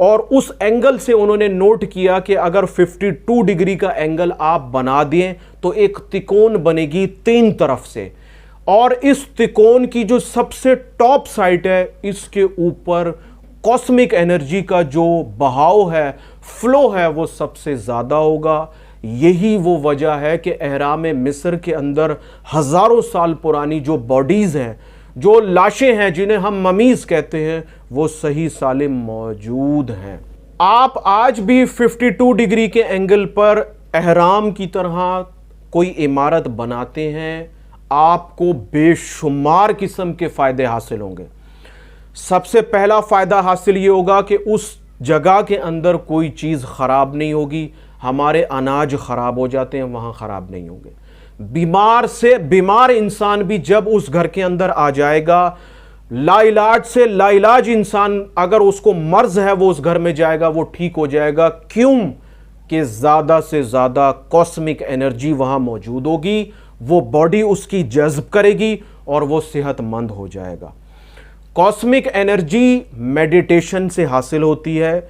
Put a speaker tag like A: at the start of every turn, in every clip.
A: اور اس اینگل سے انہوں نے نوٹ کیا کہ اگر 52 ڈگری کا اینگل آپ بنا دیں تو ایک تکون بنے گی 3 طرف سے، اور اس تکون کی جو سب سے ٹاپ سائٹ ہے اس کے اوپر کاسمک انرجی کا جو بہاؤ ہے، فلو ہے، وہ سب سے زیادہ ہوگا۔ یہی وہ وجہ ہے کہ اہرام مصر کے اندر ہزاروں سال پرانی جو باڈیز ہیں، جو لاشیں ہیں جنہیں ہم ممیز کہتے ہیں، وہ صحیح سالم موجود ہیں۔ آپ آج بھی 52 ڈگری کے اینگل پر اہرام کی طرح کوئی عمارت بناتے ہیں، آپ کو بے شمار قسم کے فائدے حاصل ہوں گے۔ سب سے پہلا فائدہ حاصل یہ ہوگا کہ اس جگہ کے اندر کوئی چیز خراب نہیں ہوگی۔ ہمارے اناج خراب ہو جاتے ہیں، وہاں خراب نہیں ہوں گے۔ بیمار سے بیمار انسان بھی جب اس گھر کے اندر آ جائے گا، لا علاج سے لا علاج انسان اگر اس کو مرض ہے وہ اس گھر میں جائے گا، وہ ٹھیک ہو جائے گا۔ کیوں؟ کہ زیادہ سے زیادہ کاسمک انرجی وہاں موجود ہوگی، وہ باڈی اس کی جذب کرے گی اور وہ صحت مند ہو جائے گا۔ کاسمک انرجی میڈیٹیشن سے حاصل ہوتی ہے۔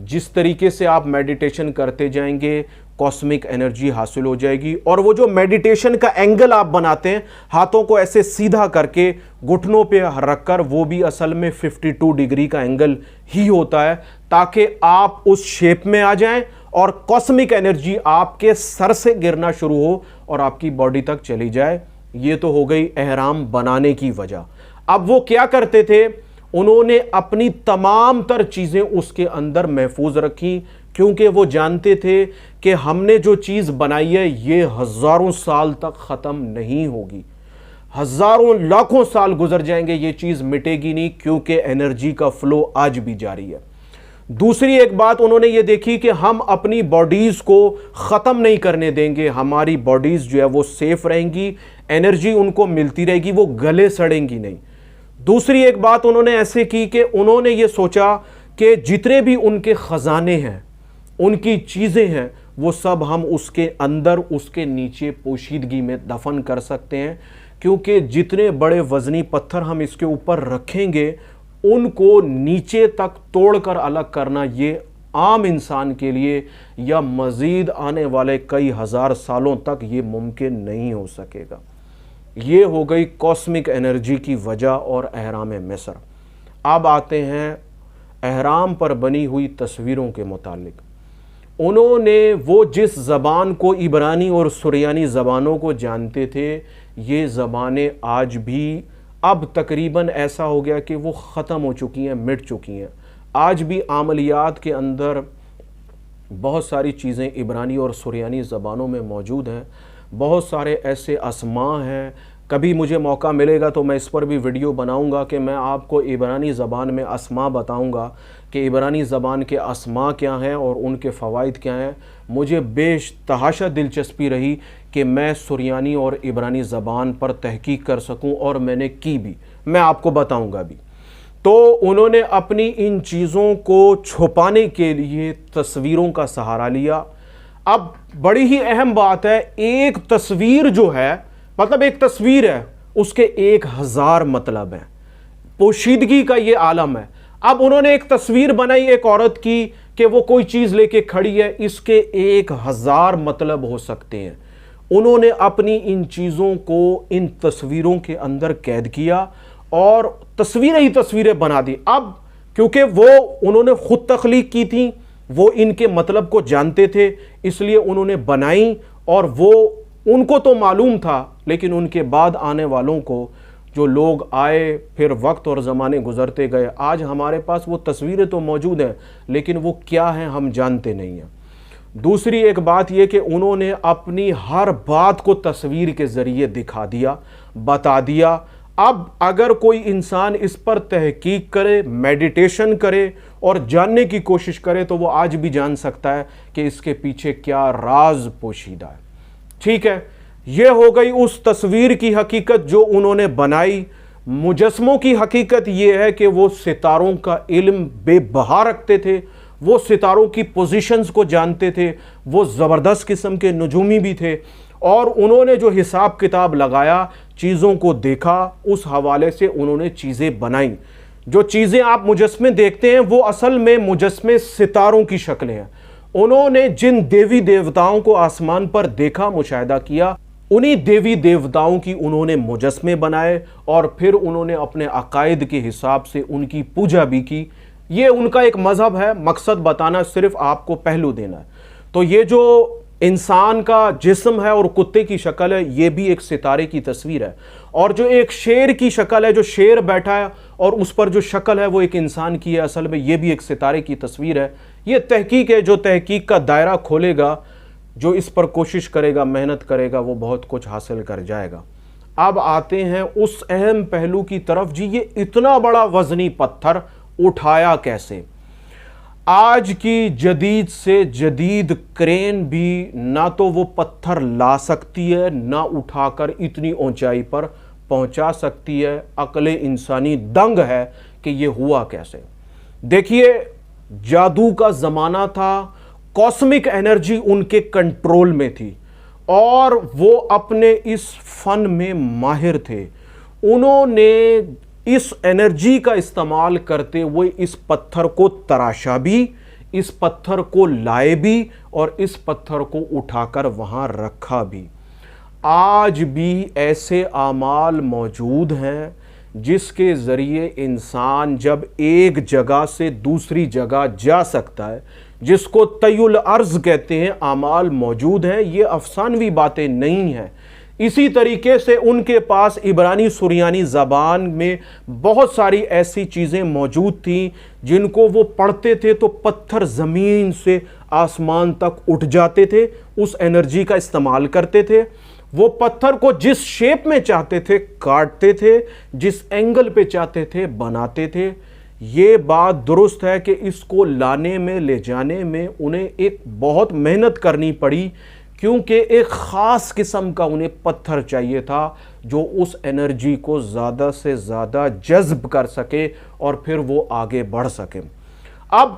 A: جس طریقے سے آپ میڈیٹیشن کرتے جائیں گے کاسمک انرجی حاصل ہو جائے گی، اور وہ جو میڈیٹیشن کا اینگل آپ بناتے ہیں ہاتھوں کو ایسے سیدھا کر کے گھٹنوں پہ رکھ کر، وہ بھی اصل میں 52 ڈگری کا اینگل ہی ہوتا ہے، تاکہ آپ اس شیپ میں آ جائیں اور کاسمک انرجی آپ کے سر سے گرنا شروع ہو اور آپ کی باڈی تک چلی جائے۔ یہ تو ہو گئی اہرام بنانے کی وجہ۔ اب وہ کیا کرتے تھے؟ انہوں نے اپنی تمام تر چیزیں اس کے اندر محفوظ رکھی، کیونکہ وہ جانتے تھے کہ ہم نے جو چیز بنائی ہے یہ ہزاروں سال تک ختم نہیں ہوگی، ہزاروں لاکھوں سال گزر جائیں گے، یہ چیز مٹے گی نہیں، کیونکہ انرجی کا فلو آج بھی جاری ہے۔ دوسری ایک بات انہوں نے یہ دیکھی کہ ہم اپنی باڈیز کو ختم نہیں کرنے دیں گے، ہماری باڈیز جو ہے وہ سیف رہیں گی، انرجی ان کو ملتی رہے گی، وہ گلے سڑیں گی نہیں۔ دوسری ایک بات انہوں نے ایسے کی کہ انہوں نے یہ سوچا کہ جتنے بھی ان کے خزانے ہیں، ان کی چیزیں ہیں، وہ سب ہم اس کے اندر، اس کے نیچے پوشیدگی میں دفن کر سکتے ہیں، کیونکہ جتنے بڑے وزنی پتھر ہم اس کے اوپر رکھیں گے ان کو نیچے تک توڑ کر الگ کرنا یہ عام انسان کے لیے یا مزید آنے والے کئی ہزار سالوں تک یہ ممکن نہیں ہو سکے گا۔ یہ ہو گئی کاسمک انرجی کی وجہ اور اہرام مصر۔ اب آتے ہیں اہرام پر بنی ہوئی تصویروں کے متعلق۔ انہوں نے وہ جس زبان کو عبرانی اور سریانی زبانوں کو جانتے تھے، یہ زبانیں آج بھی اب تقریباً ایسا ہو گیا کہ وہ ختم ہو چکی ہیں، مٹ چکی ہیں۔ آج بھی عملیات کے اندر بہت ساری چیزیں عبرانی اور سریانی زبانوں میں موجود ہیں، بہت سارے ایسے اسماء ہیں۔ کبھی مجھے موقع ملے گا تو میں اس پر بھی ویڈیو بناؤں گا کہ میں آپ کو عبرانی زبان میں اسماء بتاؤں گا کہ عبرانی زبان کے اسماء کیا ہیں اور ان کے فوائد کیا ہیں۔ مجھے بیش تحاشا دلچسپی رہی کہ میں سریانی اور عبرانی زبان پر تحقیق کر سکوں، اور میں نے کی بھی، میں آپ کو بتاؤں گا بھی۔ تو انہوں نے اپنی ان چیزوں کو چھپانے کے لیے تصویروں کا سہارا لیا۔ اب بڑی ہی اہم بات ہے، ایک تصویر جو ہے، مطلب ایک تصویر ہے، اس کے 1000 مطلب ہیں، پوشیدگی کا یہ عالم ہے۔ اب انہوں نے ایک تصویر بنائی ایک عورت کی کہ وہ کوئی چیز لے کے کھڑی ہے، اس کے 1000 مطلب ہو سکتے ہیں۔ انہوں نے اپنی ان چیزوں کو ان تصویروں کے اندر قید کیا اور تصویریں ہی تصویریں بنا دی۔ اب کیونکہ وہ انہوں نے خود تخلیق کی تھیں، وہ ان کے مطلب کو جانتے تھے، اس لیے انہوں نے بنائیں، اور وہ ان کو تو معلوم تھا، لیکن ان کے بعد آنے والوں کو، جو لوگ آئے، پھر وقت اور زمانے گزرتے گئے، آج ہمارے پاس وہ تصویریں تو موجود ہیں لیکن وہ کیا ہیں ہم جانتے نہیں ہیں۔ دوسری ایک بات یہ کہ انہوں نے اپنی ہر بات کو تصویر کے ذریعے دکھا دیا، بتا دیا۔ اب اگر کوئی انسان اس پر تحقیق کرے، میڈیٹیشن کرے اور جاننے کی کوشش کرے تو وہ آج بھی جان سکتا ہے کہ اس کے پیچھے کیا راز پوشیدہ ہے۔ ٹھیک ہے، یہ ہو گئی اس تصویر کی حقیقت جو انہوں نے بنائی۔ مجسموں کی حقیقت یہ ہے کہ وہ ستاروں کا علم بے بہا رکھتے تھے، وہ ستاروں کی پوزیشنز کو جانتے تھے، وہ زبردست قسم کے نجومی بھی تھے، اور انہوں نے جو حساب کتاب لگایا، چیزوں کو دیکھا، اس حوالے سے انہوں نے چیزیں بنائیں۔ جو چیزیں آپ مجسمے دیکھتے ہیں وہ اصل میں مجسمے ستاروں کی شکلیں ہیں۔ انہوں نے جن دیوی دیوتاؤں کو آسمان پر دیکھا، مشاہدہ کیا، انہی دیوی دیوتاؤں کی انہوں نے مجسمے بنائے اور پھر انہوں نے اپنے عقائد کے حساب سے ان کی پوجا بھی کی۔ یہ ان کا ایک مذہب ہے، مقصد بتانا، صرف آپ کو پہلو دینا ہے۔ تو یہ جو انسان کا جسم ہے اور کتے کی شکل ہے، یہ بھی ایک ستارے کی تصویر ہے، اور جو ایک شیر کی شکل ہے، جو شیر بیٹھا ہے اور اس پر جو شکل ہے وہ ایک انسان کی ہے، اصل میں یہ بھی ایک ستارے کی تصویر ہے۔ یہ تحقیق ہے، جو تحقیق کا دائرہ کھولے گا، جو اس پر کوشش کرے گا، محنت کرے گا، وہ بہت کچھ حاصل کر جائے گا۔ اب آتے ہیں اس اہم پہلو کی طرف، جی یہ اتنا بڑا وزنی پتھر اٹھایا کیسے؟ آج کی جدید سے جدید کرین بھی نہ تو وہ پتھر لا سکتی ہے، نہ اٹھا کر اتنی اونچائی پر پہنچا سکتی ہے۔ عقل انسانی دنگ ہے کہ یہ ہوا کیسے۔ دیکھیے، جادو کا زمانہ تھا، کاسمک انرجی ان کے کنٹرول میں تھی اور وہ اپنے اس فن میں ماہر تھے۔ انہوں نے اس انرجی کا استعمال کرتے ہوئے اس پتھر کو تراشا بھی، اس پتھر کو لائے بھی، اور اس پتھر کو اٹھا کر وہاں رکھا بھی۔ آج بھی ایسے اعمال موجود ہیں جس کے ذریعے انسان جب ایک جگہ سے دوسری جگہ جا سکتا ہے، جس کو طی الارض کہتے ہیں، اعمال موجود ہیں، یہ افسانوی باتیں نہیں ہیں۔ اسی طریقے سے ان کے پاس عبرانی سریانی زبان میں بہت ساری ایسی چیزیں موجود تھیں جن کو وہ پڑھتے تھے تو پتھر زمین سے آسمان تک اٹھ جاتے تھے، اس انرجی کا استعمال کرتے تھے۔ وہ پتھر کو جس شیپ میں چاہتے تھے کاٹتے تھے، جس اینگل پہ چاہتے تھے بناتے تھے۔ یہ بات درست ہے کہ اس کو لانے میں، لے جانے میں انہیں ایک بہت محنت کرنی پڑی، کیونکہ ایک خاص قسم کا انہیں پتھر چاہیے تھا جو اس انرجی کو زیادہ سے زیادہ جذب کر سکے اور پھر وہ آگے بڑھ سکے۔ اب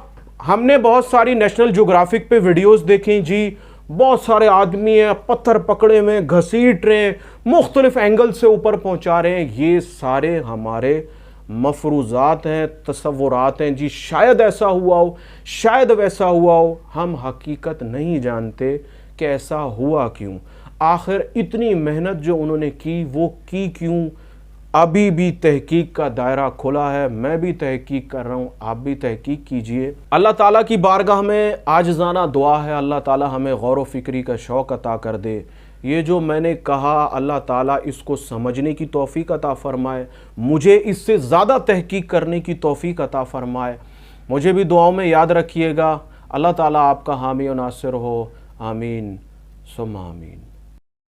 A: ہم نے بہت ساری نیشنل جیوگرافک پہ ویڈیوز دیکھیں، جی بہت سارے آدمی ہیں، پتھر پکڑے میں گھسیٹ رہے ہیں، مختلف اینگل سے اوپر پہنچا رہے ہیں۔ یہ سارے ہمارے مفروضات ہیں، تصورات ہیں، جی شاید ایسا ہوا ہو، شاید ویسا ہوا ہو۔ ہم حقیقت نہیں جانتے کہ ایسا ہوا کیوں، آخر اتنی محنت جو انہوں نے کی وہ کی کیوں۔ ابھی بھی تحقیق کا دائرہ کھلا ہے، میں بھی تحقیق کر رہا ہوں، آپ بھی تحقیق کیجئے۔ اللہ تعالیٰ کی بارگاہ میں عاجزانہ دعا ہے، اللہ تعالیٰ ہمیں غور و فکری کا شوق عطا کر دے۔ یہ جو میں نے کہا، اللہ تعالیٰ اس کو سمجھنے کی توفیق عطا فرمائے، مجھے اس سے زیادہ تحقیق کرنے کی توفیق عطا فرمائے۔ مجھے بھی دعاؤں میں یاد رکھیے گا۔ اللہ تعالیٰ آپ کا حامی و ناصر ہو، آمین ثم آمین۔